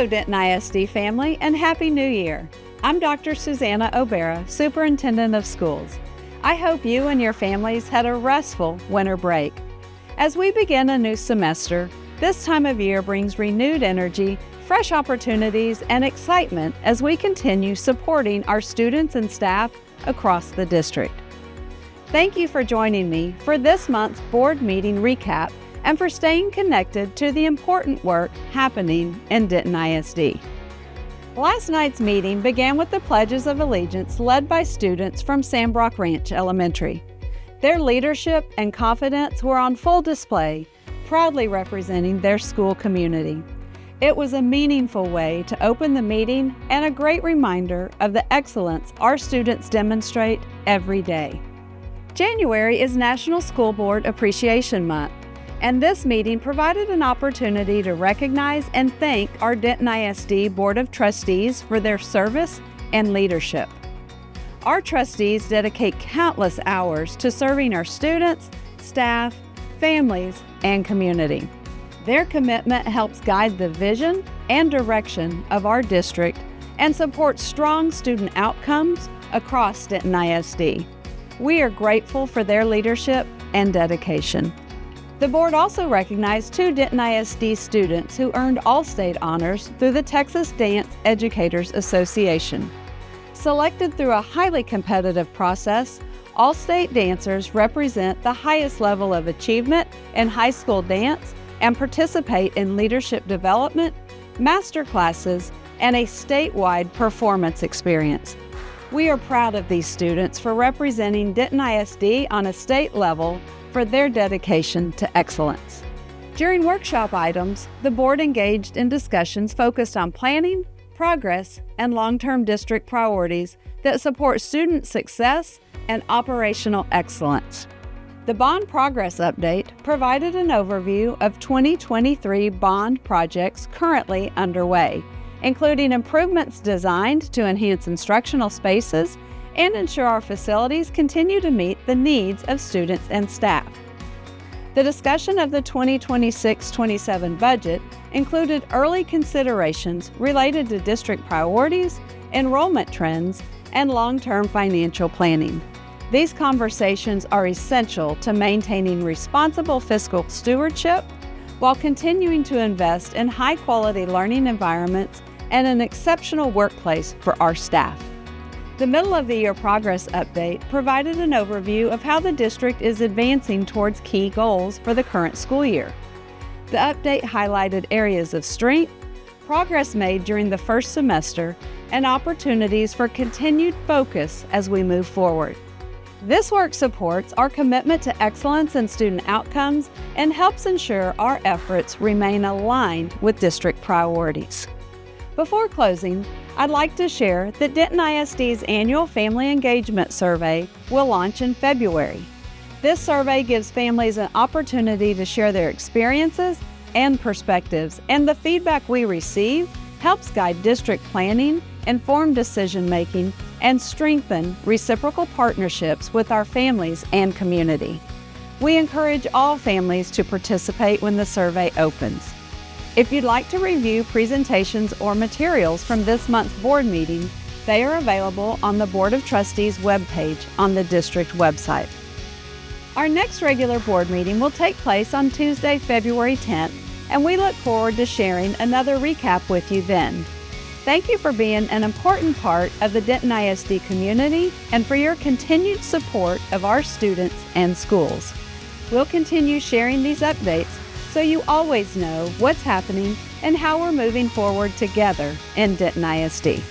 Hello, Denton ISD family, and Happy New Year. I'm Dr. Susannah Obera, Superintendent of Schools. I hope you and your families had a restful winter break. As we begin a new semester, this time of year brings renewed energy, fresh opportunities, and excitement as we continue supporting our students and staff across the district. Thank you for joining me for this month's board meeting recap and for staying connected to the important work happening in Denton ISD. Last night's meeting began with the pledges of allegiance led by students from Sandbrook Ranch Elementary. Their leadership and confidence were on full display, proudly representing their school community. It was a meaningful way to open the meeting and a great reminder of the excellence our students demonstrate every day. January is National School Board Appreciation Month, and this meeting provided an opportunity to recognize and thank our Denton ISD Board of Trustees for their service and leadership. Our trustees dedicate countless hours to serving our students, staff, families, and community. Their commitment helps guide the vision and direction of our district and supports strong student outcomes across Denton ISD. We are grateful for their leadership and dedication. The board also recognized 2 Denton ISD students who earned All-State honors through the Texas Dance Educators Association. Selected through a highly competitive process, All-State dancers represent the highest level of achievement in high school dance and participate in leadership development, master classes, and a statewide performance experience. We are proud of these students for representing Denton ISD on a state level for their dedication to excellence. During workshop items, the board engaged in discussions focused on planning, progress, and long-term district priorities that support student success and operational excellence. The Bond Progress Update provided an overview of 2023 bond projects currently underway, including improvements designed to enhance instructional spaces and ensure our facilities continue to meet the needs of students and staff. The discussion of the 2026-27 budget included early considerations related to district priorities, enrollment trends, and long-term financial planning. These conversations are essential to maintaining responsible fiscal stewardship while continuing to invest in high-quality learning environments and an exceptional workplace for our staff. The Middle of the Year Progress Update provided an overview of how the district is advancing towards key goals for the current school year. The update highlighted areas of strength, progress made during the first semester, and opportunities for continued focus as we move forward. This work supports our commitment to excellence in student outcomes and helps ensure our efforts remain aligned with district priorities. Before closing, I'd like to share that Denton ISD's annual Family Engagement Survey will launch in February. This survey gives families an opportunity to share their experiences and perspectives, and the feedback we receive helps guide district planning, inform decision-making, and strengthen reciprocal partnerships with our families and community. We encourage all families to participate when the survey opens. If you'd like to review presentations or materials from this month's board meeting, they are available on the Board of Trustees webpage on the district website. Our next regular board meeting will take place on Tuesday, February 10th, and we look forward to sharing another recap with you then. Thank you for being an important part of the Denton ISD community and for your continued support of our students and schools. We'll continue sharing these updates so you always know what's happening and how we're moving forward together in Denton ISD.